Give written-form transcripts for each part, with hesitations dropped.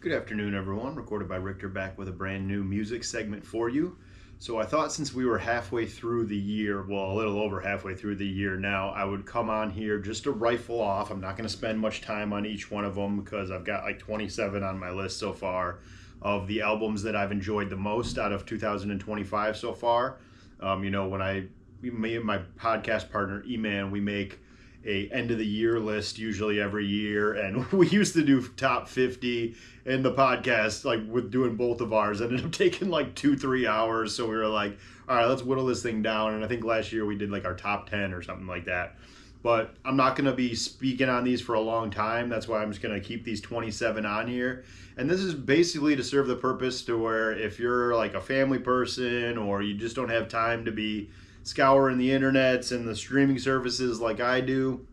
Good afternoon, everyone. Recorded by Richter, back with a brand new music segment for you. So I thought since we were halfway through the year, well, a little over halfway through the year now, I would come on here just to rifle off. I'm not going to spend much time on each one of them because I've got like 27 on my list so far of the albums that I've enjoyed the most out of 2025 so far. Me and my podcast partner, E-Man, we make a end of the year list usually every year, and we used to do top 50, and the podcast, like with doing both of ours, ended up taking like 2-3 hours. So we were like, all right, let's whittle this thing down. And I think last year we did like our top 10 or something like that. But I'm not going to be speaking on these for a long time. That's why I'm just going to keep these 27 on here. And this is basically to serve the purpose to where if you're like a family person or you just don't have time to be scouring the internets and the streaming services like I do,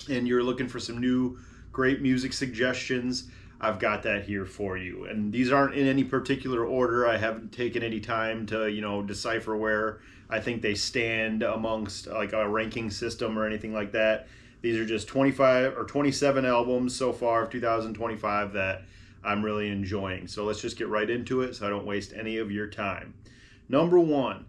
and you're looking for some new great music suggestions, I've got that here for you. And these aren't in any particular order. I haven't taken any time to, decipher where I think they stand amongst like a ranking system or anything like that. These are just 25 or 27 albums so far of 2025 that I'm really enjoying. So let's just get right into it so I don't waste any of your time. Number one,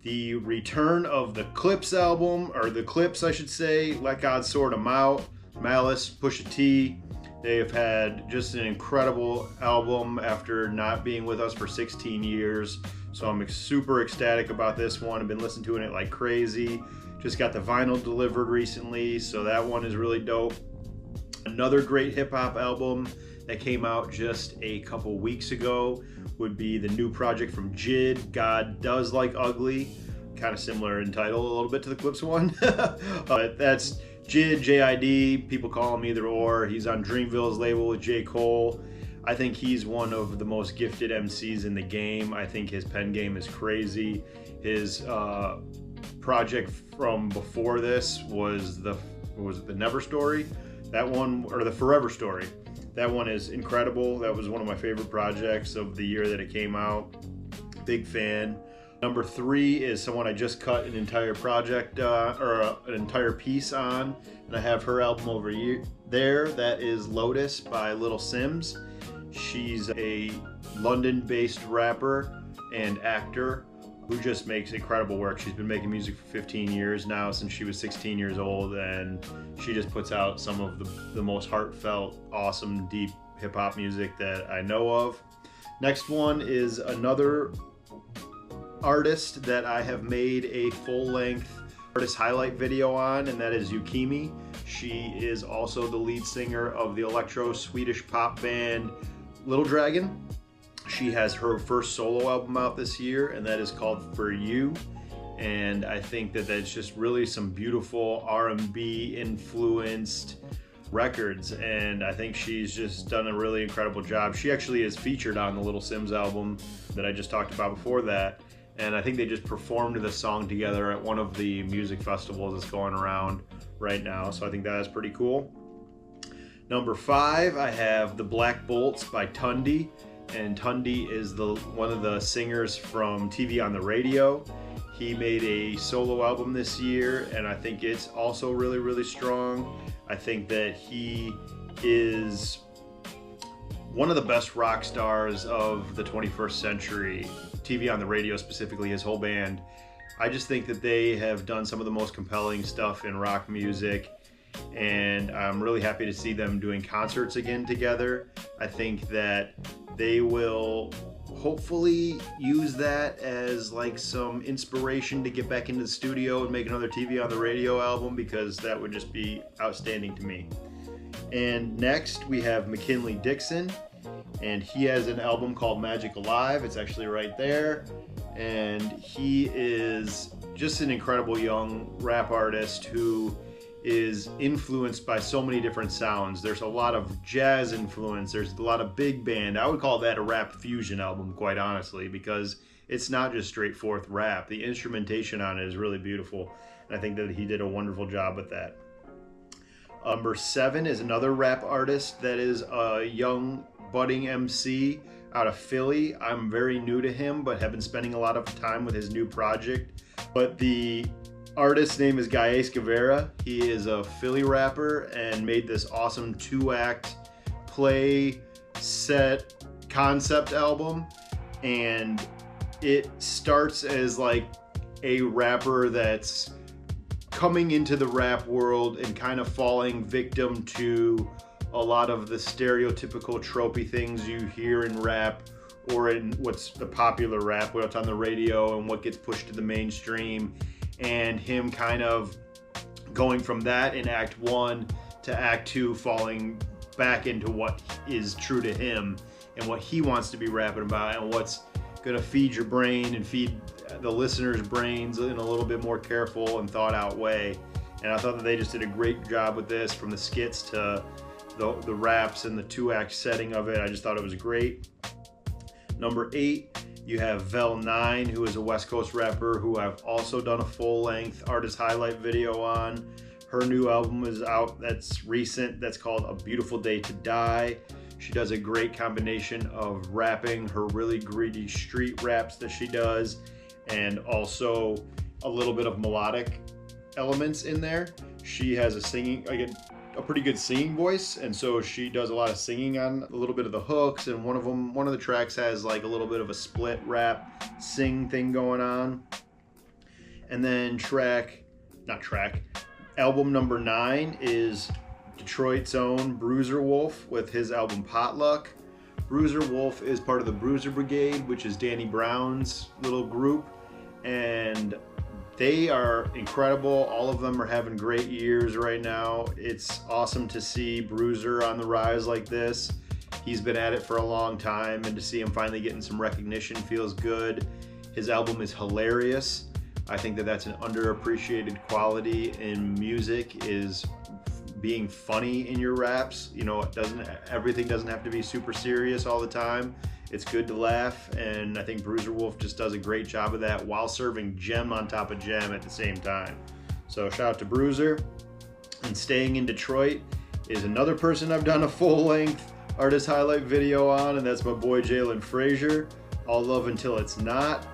the return of the Clipse album, or the Clipse, I should say. Let God Sort 'Em Out, Malice, Pusha T. They have had just an incredible album after not being with us for 16 years. So I'm super ecstatic about this one. I've been listening to it like crazy. Just got the vinyl delivered recently, so that one is really dope. Another great hip hop album that came out just a couple weeks ago would be the new project from JID, God Does Like Ugly. Kind of similar in title a little bit to the Clipse one. But that's JID, J-I-D. People call him either or. He's on Dreamville's label with J. Cole. I think he's one of the most gifted MCs in the game. I think his pen game is crazy. His project from before this was the Never Story? That one, or the Forever Story. That one is incredible. That was one of my favorite projects of the year that it came out. Big fan. Number 3 is someone I just cut an entire project an entire piece on, and I have her album over there. That is Lotus by Little Simz. She's a London-based rapper and actor who just makes incredible work. She's been making music for 15 years now, since she was 16 years old, and she just puts out some of the most heartfelt, awesome, deep hip-hop music that I know of. Next one is another artist that I have made a full-length artist highlight video on, and that is Yukimi. She is also the lead singer of the electro Swedish pop band Little Dragon. She has her first solo album out this year, and that is called For You. And I think that that's just really some beautiful R&B influenced records, and I think she's just done a really incredible job. She actually is featured on the Little Simz album that I just talked about before that, and I think they just performed the song together at one of the music festivals that's going around right now, so I think that is pretty cool. Number 5, I have The Black Bolts by Tundi. And Tundi is one of the singers from TV on the Radio. He made a solo album this year, and I think it's also really, really strong. I think that he is one of the best rock stars of the 21st century. TV on the Radio specifically, his whole band. I just think that they have done some of the most compelling stuff in rock music, and I'm really happy to see them doing concerts again together. I think that they will hopefully use that as like some inspiration to get back into the studio and make another TV on the Radio album, because that would just be outstanding to me. And next we have McKinley Dixon, and he has an album called Magic Alive. It's actually right there, and he is just an incredible young rap artist who is influenced by so many different sounds. There's a lot of jazz influence, there's a lot of big band. I would call that a rap fusion album, quite honestly, because it's not just straightforward rap. The instrumentation on it is really beautiful, and I think that he did a wonderful job with that. Number 7 is another rap artist that is a young budding MC out of Philly. I'm very new to him, but have been spending a lot of time with his new project. But the artist's name is Gaius Guevara. He is a Philly rapper and made this awesome 2-act play set concept album, and it starts as like a rapper that's coming into the rap world and kind of falling victim to a lot of the stereotypical tropey things you hear in rap, or in what's the popular rap, what's on the radio and what gets pushed to the mainstream, and him kind of going from that in Act 1 to Act 2 falling back into what is true to him and what he wants to be rapping about and what's gonna feed your brain and feed the listeners' brains in a little bit more careful and thought out way. And I thought that they just did a great job with this, from the skits to the raps and the 2-act setting of it. I just thought it was great. Number 8, you have Vel 9, who is a West Coast rapper who I've also done a full-length artist highlight video on. Her new album is out, that's recent, that's called A Beautiful Day to Die. She does a great combination of rapping, her really gritty street raps that she does, and also a little bit of melodic elements in there. She has a pretty good singing voice, and so she does a lot of singing on a little bit of the hooks, and one of the tracks has like a little bit of a split rap sing thing going on. And then album number 9 is Detroit's own Bruiser Wolf with his album Potluck. Bruiser Wolf is part of the Bruiser Brigade, which is Danny Brown's little group, and they are incredible. All of them are having great years right now. It's awesome to see Bruiser on the rise like this. He's been at it for a long time, and to see him finally getting some recognition feels good. His album is hilarious. I think that that's an underappreciated quality in music, is being funny in your raps. You know, everything doesn't have to be super serious all the time. It's good to laugh, and I think Bruiser Wolf just does a great job of that while serving gem on top of gem at the same time. So shout out to Bruiser. And staying in Detroit is another person I've done a full-length artist highlight video on, and that's my boy Jalen Frazier, All Love Until It's Not.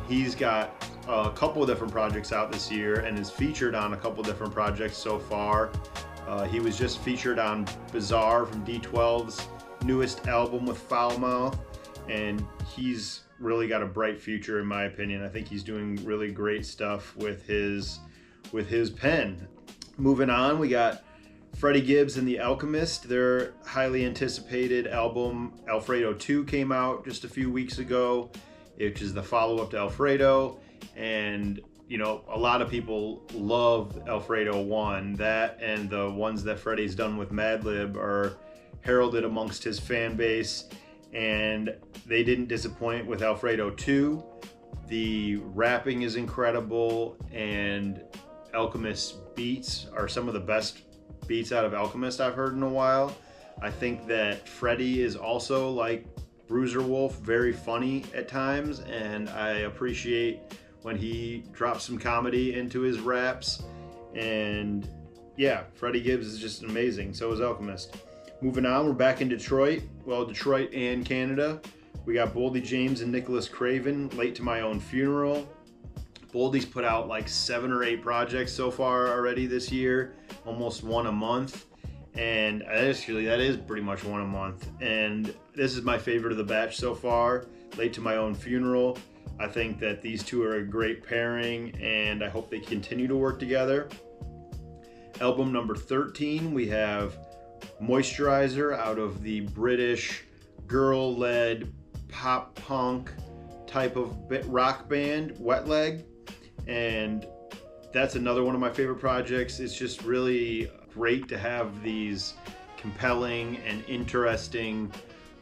He's got a couple of different projects out this year and is featured on a couple different projects so far. He was just featured on Bizarre from D12's newest album with Foul Mouth, and he's really got a bright future in my opinion. I think he's doing really great stuff with his pen. Moving on, we got Freddie Gibbs and The Alchemist. Their highly anticipated album Alfredo 2 came out just a few weeks ago, which is the follow-up to Alfredo. And you know, a lot of people love Alfredo 1. That and the ones that Freddie's done with Madlib are heralded amongst his fan base, and they didn't disappoint with Alfredo 2. The rapping is incredible, and Alchemist's beats are some of the best beats out of Alchemist I've heard in a while. I think that Freddie is also, like Bruiser Wolf, very funny at times, and I appreciate when he drops some comedy into his raps. And yeah, Freddie Gibbs is just amazing. So is Alchemist. Moving on, we're back in Detroit. Well, Detroit and Canada. We got Boldy James and Nicholas Craven, Late to My Own Funeral. Boldy's put out like 7 or 8 projects so far already this year, almost one a month. And actually, that is pretty much one a month. And this is my favorite of the batch so far, Late to My Own Funeral. I think that these two are a great pairing, and I hope they continue to work together. Album number 13, we have Moisturizer out of the British girl-led pop punk type of rock band, Wet Leg. And that's another one of my favorite projects. It's just really great to have these compelling and interesting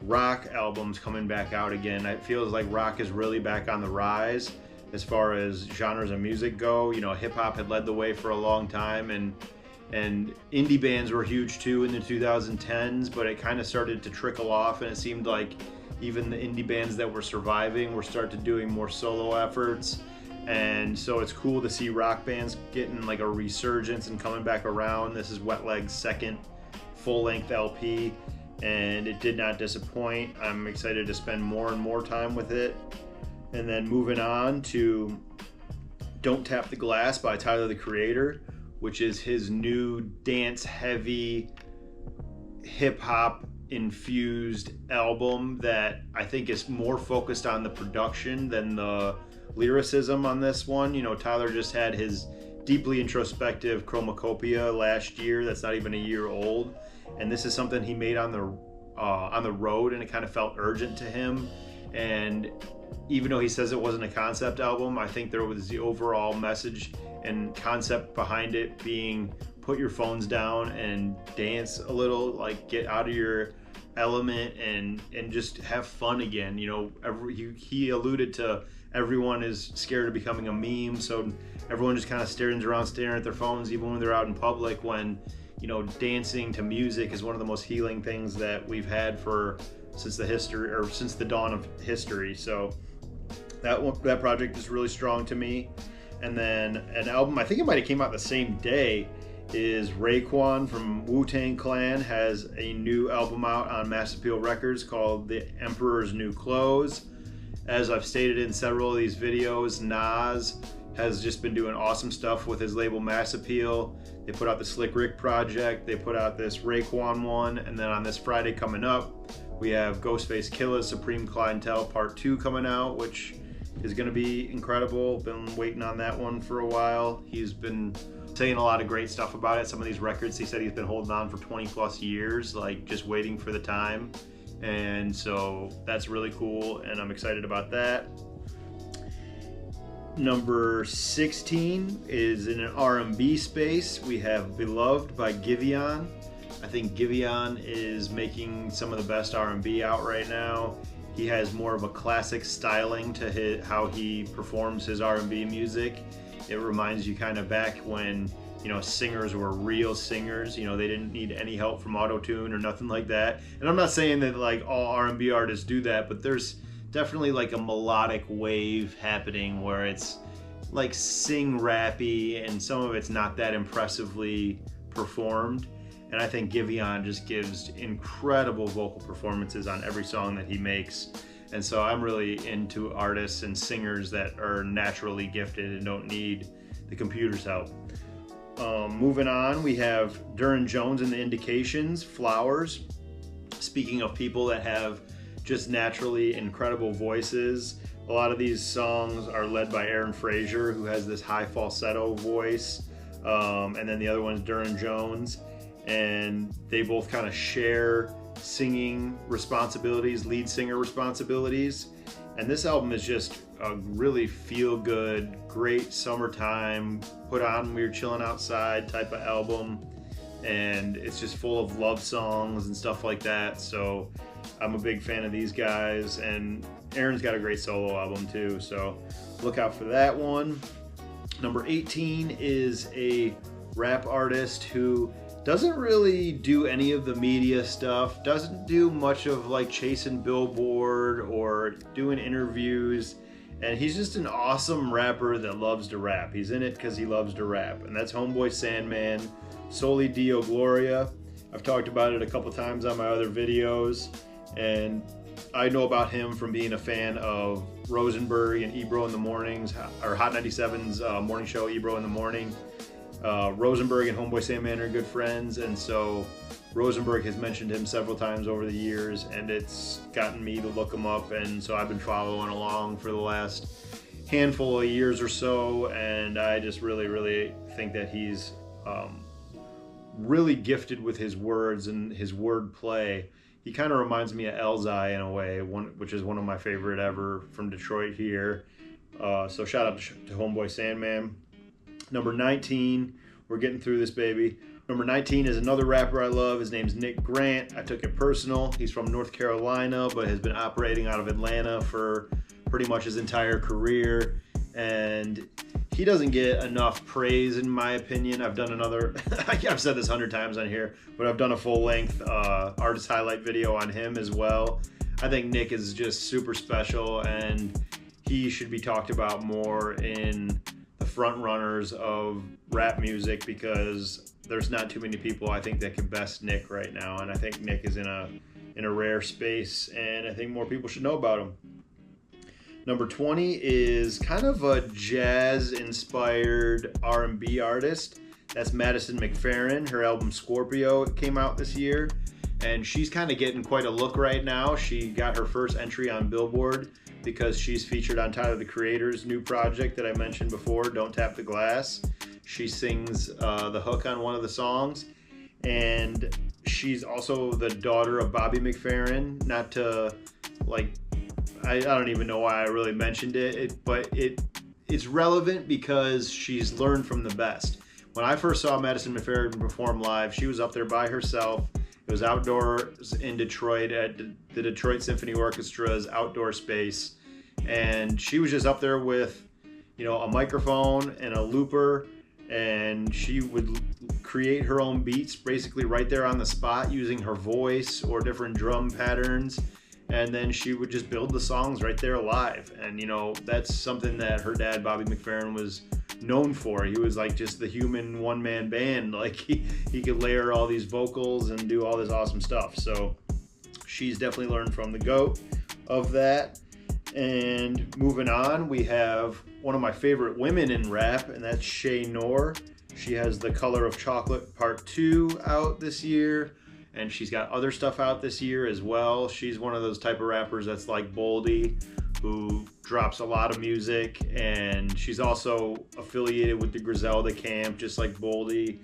rock albums coming back out again. It feels like rock is really back on the rise as far as genres of music go. You know, hip hop had led the way for a long time, and indie bands were huge too in the 2010s, but it kind of started to trickle off, and it seemed like even the indie bands that were surviving were starting to doing more solo efforts. And so it's cool to see rock bands getting like a resurgence and coming back around. This is Wet Leg's second full-length LP, and it did not disappoint. I'm excited to spend more and more time with it. And then moving on to Don't Tap the Glass by Tyler, the Creator, which is his new dance-heavy hip-hop infused album that I think is more focused on the production than the lyricism on this one. You know, Tyler just had his deeply introspective Chromacopia last year that's not even a year old, and this is something he made on the road, and it kind of felt urgent to him. And even though he says it wasn't a concept album, I think there was the overall message and concept behind it being put your phones down and dance a little, like get out of your element and just have fun again. You know, he alluded to everyone is scared of becoming a meme, so everyone just kind of staring at their phones even when they're out in public, when, you know, dancing to music is one of the most healing things that we've had since the dawn of history. So that project is really strong to me. And then an album, I think it might have came out the same day, is Raekwon from Wu-Tang Clan has a new album out on Mass Appeal Records called The Emperor's New Clothes. As I've stated in several of these videos, Nas has just been doing awesome stuff with his label Mass Appeal. They put out the Slick Rick project, they put out this Raekwon one, and then on this Friday coming up, we have Ghostface Killah's Supreme Clientele Part 2 coming out, which is going to be incredible. Been waiting on that one for a while. He's been saying a lot of great stuff about it. Some of these records he said he's been holding on for 20 plus years, like just waiting for the time. And so that's really cool, and I'm excited about that. Number 16 is in an R&B space. We have Beloved by Giveon. I think Giveon is making some of the best R&B out right now. He has more of a classic styling to how he performs his R&B music. It reminds you kind of back when, you know, singers were real singers. You know, they didn't need any help from auto-tune or nothing like that. And I'm not saying that like all R&B artists do that, but there's definitely like a melodic wave happening where it's like sing rappy and some of it's not that impressively performed. And I think Giveon just gives incredible vocal performances on every song that he makes. And so I'm really into artists and singers that are naturally gifted and don't need the computer's help. Moving on, we have Duran Jones and the Indications, Flowers. Speaking of people that have just naturally incredible voices, a lot of these songs are led by Aaron Frazier, who has this high falsetto voice. And then the other one is Duran Jones. And they both kind of share singing responsibilities, lead singer responsibilities. And this album is just a really feel-good, great summertime, put on when you're chilling outside type of album. And it's just full of love songs and stuff like that. So I'm a big fan of these guys. And Aaron's got a great solo album too, so look out for that one. Number 18 is a rap artist who doesn't really do any of the media stuff, doesn't do much of like chasing Billboard or doing interviews, and he's just an awesome rapper that loves to rap. He's in it because he loves to rap, and that's Homeboy Sandman, Soli Dio Gloria. I've talked about it a couple times on my other videos, and I know about him from being a fan of Rosenberg and Ebro in the Mornings, or Hot 97's morning show, Ebro in the Morning. Rosenberg and Homeboy Sandman are good friends, and so Rosenberg has mentioned him several times over the years, and it's gotten me to look him up, and so I've been following along for the last handful of years or so, and I just really think that he's really gifted with his words and his word play. He kind of reminds me of Elzhi in a way, which is one of my favorite ever from Detroit here. So shout out to Homeboy Sandman. Number 19, we're getting through this, baby. Number 19 is another rapper I love. His name's Nick Grant. I took it personal. He's from North Carolina, but has been operating out of Atlanta for pretty much his entire career. And he doesn't get enough praise, in my opinion. I've done another, I've said this 100 times on here, but I've done a full-length artist highlight video on him as well. I think Nick is just super special, and he should be talked about more in the front runners of rap music, because there's not too many people I think that can best Nick right now, and I think Nick is in a rare space, and I think more people should know about him. Number 20 is kind of a jazz-inspired R&B artist. That's Madison McFerrin. Her album Scorpio came out this year. and she's kind of getting quite a look right now. She got her first entry on Billboard because she's featured on Tyler the Creator's new project that I mentioned before, Don't Tap the Glass. She sings the hook on one of the songs, and she's also the daughter of Bobby McFerrin. Not to like, I don't even know why I really mentioned it, but it's relevant because she's learned from the best. When I first saw Madison McFerrin perform live, she was up there by herself. It was outdoors in Detroit at the Detroit Symphony Orchestra's outdoor space, and she was just up there with, a microphone and a looper, and she would create her own beats basically right there on the spot using her voice or different drum patterns, and then she would just build the songs right there live. And that's something that her dad, Bobby McFerrin, was known for. He was like just the human one-man band. Like he could layer all these vocals and do all this awesome stuff. So she's definitely learned from the GOAT of that. And moving on, we have one of my favorite women in rap, and that's Shay Noor. She has The Color of Chocolate Part 2 out this year, and she's got other stuff out this year as well. She's one of those type of rappers that's like Boldy, who drops a lot of music, and she's also affiliated with the Griselda camp, just like Boldy,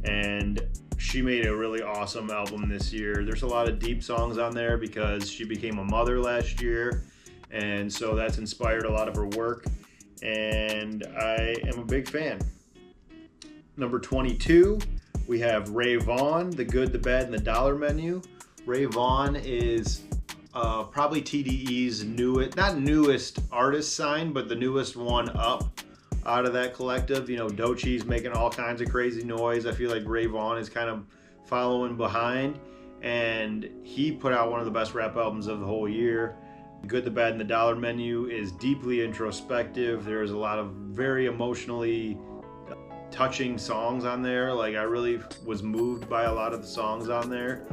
and she made a really awesome album this year. There's a lot of deep songs on there because she became a mother last year, and so that's inspired a lot of her work, and I am a big fan. Number 22, we have Ray Vaughn, The Good, the Bad, and the Dollar Menu. Ray Vaughn is probably TDE's not newest artist sign, but the newest one up out of that collective. Doechie's making all kinds of crazy noise. I feel like Ray Vaughn is kind of following behind, and he put out one of the best rap albums of the whole year. The Good, the Bad, and the Dollar Menu is deeply introspective. There's a lot of very emotionally touching songs on there. Like, I really was moved by a lot of the songs on there,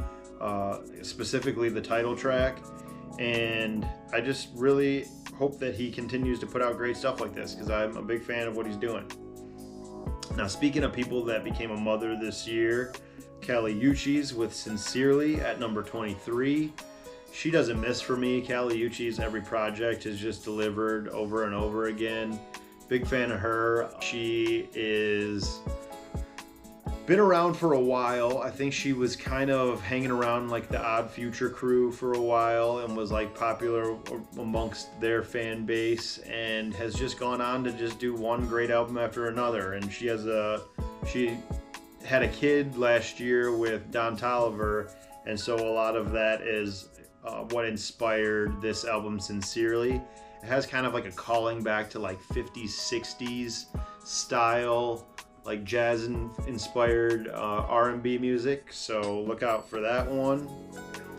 specifically the title track, and I just really hope that he continues to put out great stuff like this because I'm a big fan of what he's doing. Now, speaking of people that became a mother this year, Kali Uchis with Sincerely at number 23. She doesn't miss for me. Kali Uchis, every project is just delivered over and over again. Big fan of her. She is been around for a while. I think she was kind of hanging around like the Odd Future crew for a while and was like popular amongst their fan base, and has just gone on to just do one great album after another. And she had a kid last year with Don Toliver, and so a lot of that is what inspired this album, Sincerely. It has kind of like a calling back to like 50s, 60s style, like jazz inspired R&B music, so look out for that one.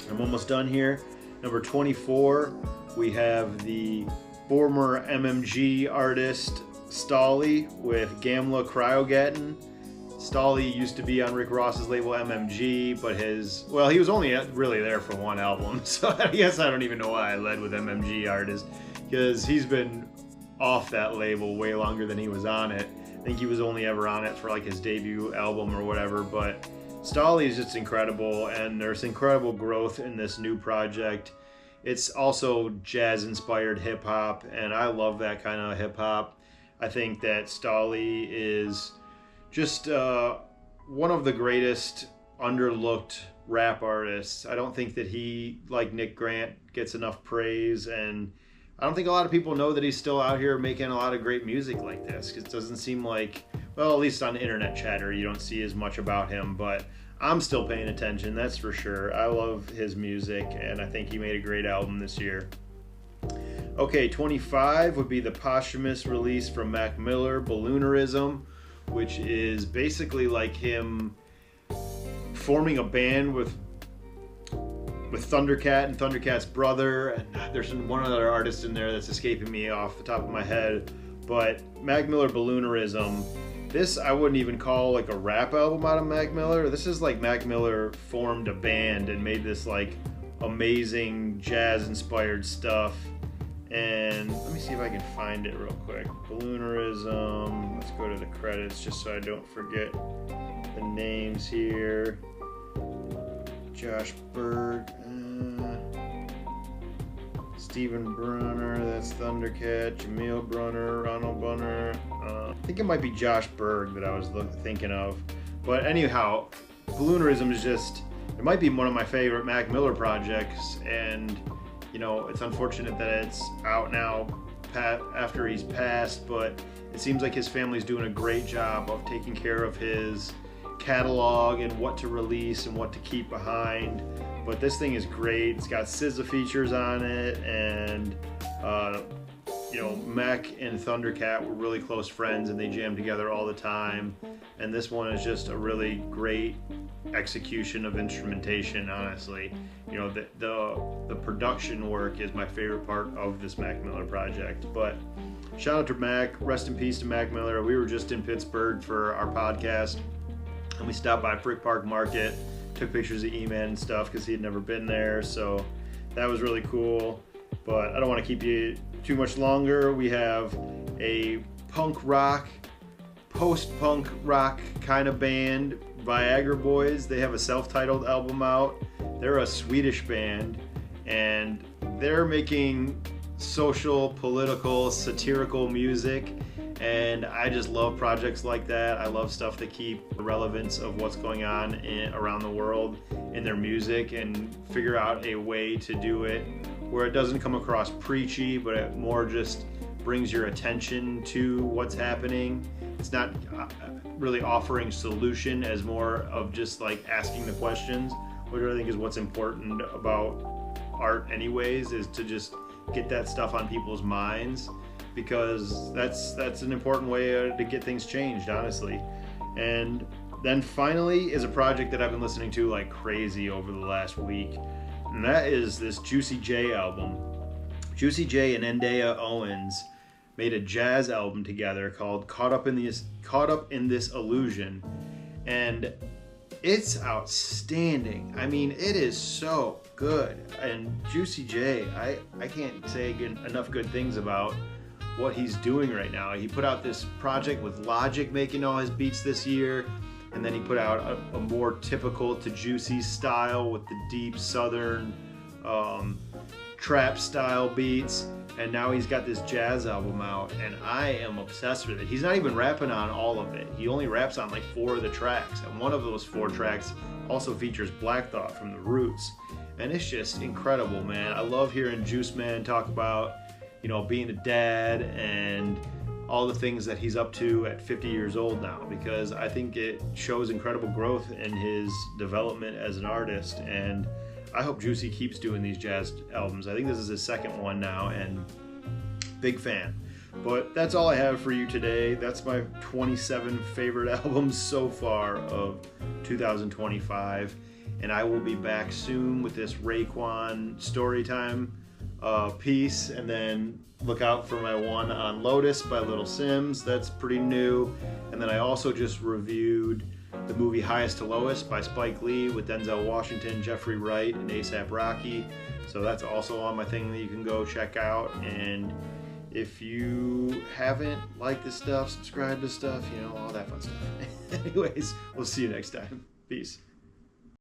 I'm almost done here. Number 24, we have the former MMG artist Stalley with Gamla Cryogatin. Stalley used to be on Rick Ross's label MMG, but he was only really there for one album, so I guess I don't even know why I led with MMG artist, because he's been off that label way longer than he was on it. I think he was only ever on it for like his debut album or whatever, but Stalley is just incredible, and there's incredible growth in this new project. It's also jazz-inspired hip-hop, and I love that kind of hip-hop. I think that Stalley is just one of the greatest underlooked rap artists. I don't think that he, like Nick Grant, gets enough praise, and I don't think a lot of people know that he's still out here making a lot of great music like this. It doesn't seem like, well, at least on internet chatter, you don't see as much about him, but I'm still paying attention, that's for sure. I love his music, and I think he made a great album this year. Okay, 25 would be the posthumous release from Mac Miller, Balloonerism, which is basically like him forming a band with Thundercat and Thundercat's brother, and there's one other artist in there that's escaping me off the top of my head, but Mac Miller, Balloonerism, this I wouldn't even call like a rap album out of Mac Miller. This is like Mac Miller formed a band and made this like amazing jazz inspired stuff. And let me see if I can find it real quick. Balloonerism, let's go to the credits just so I don't forget the names here. Josh Berg, Steven Brunner, that's Thundercat, Jameel Brunner, Ronald Brunner. I think it might be Josh Berg that I was thinking of. But anyhow, Balloonerism is just, it might be one of my favorite Mac Miller projects, and you know, it's unfortunate that it's out now after he's passed, but it seems like his family's doing a great job of taking care of his catalog and what to release and what to keep behind. But this thing is great. It's got SZA features on it, and you know, Mac and Thundercat were really close friends and they jammed together all the time. And this one is just a really great execution of instrumentation, honestly. You know, the production work is my favorite part of this Mac Miller project. But shout out to Mac, rest in peace to Mac Miller. We were just in Pittsburgh for our podcast, and we stopped by Frick Park Market, took pictures of E-Man and stuff because he had never been there, so that was really cool. But I don't want to keep you too much longer. We have a punk rock, post-punk rock kind of band, Viagra Boys. They have a self-titled album out. They're a Swedish band, and they're making social, political, satirical music, and I just love projects like that. I love stuff that keep the relevance of what's going on around the world in their music and figure out a way to do it where it doesn't come across preachy, but it more just brings your attention to what's happening. It's not really offering solution, as more of just like asking the questions, which I think is what's important about art anyways, is to just get that stuff on people's minds, because that's an important way to get things changed, honestly. And then finally is a project that I've been listening to like crazy over the last week, and that is this Juicy J album. Juicy J and Endaya Owens made a jazz album together called Caught Up in This Illusion, and it's outstanding. I mean, it is so good. And Juicy J, I can't say enough good things about what he's doing right now. He put out this project with Logic making all his beats this year, and then he put out a more typical to Juicy style with the deep southern trap style beats, and now he's got this jazz album out, and I am obsessed with it. He's not even rapping on all of it. He only raps on like 4 of the tracks, and one of those 4 tracks also features Black Thought from The Roots, and it's just incredible, man. I love hearing Juice Man talk about, you know, being a dad and all the things that he's up to at 50 years old now, because I think it shows incredible growth in his development as an artist, and I hope Juicy keeps doing these jazz albums. I think this is his 2nd one now, and big fan. But that's all I have for you today. That's my 27 favorite albums so far of 2025, and I will be back soon with this Raekwon Storytime piece, and then look out for my one on Lotus by Little Sims. That's pretty new. And then I also just reviewed the movie Highest to Lowest by Spike Lee with Denzel Washington, Jeffrey Wright, and A$AP Rocky. So that's also on my thing that you can go check out. And if you haven't liked this stuff, subscribe to stuff, you know, all that fun stuff. Anyways, we'll see you next time. Peace.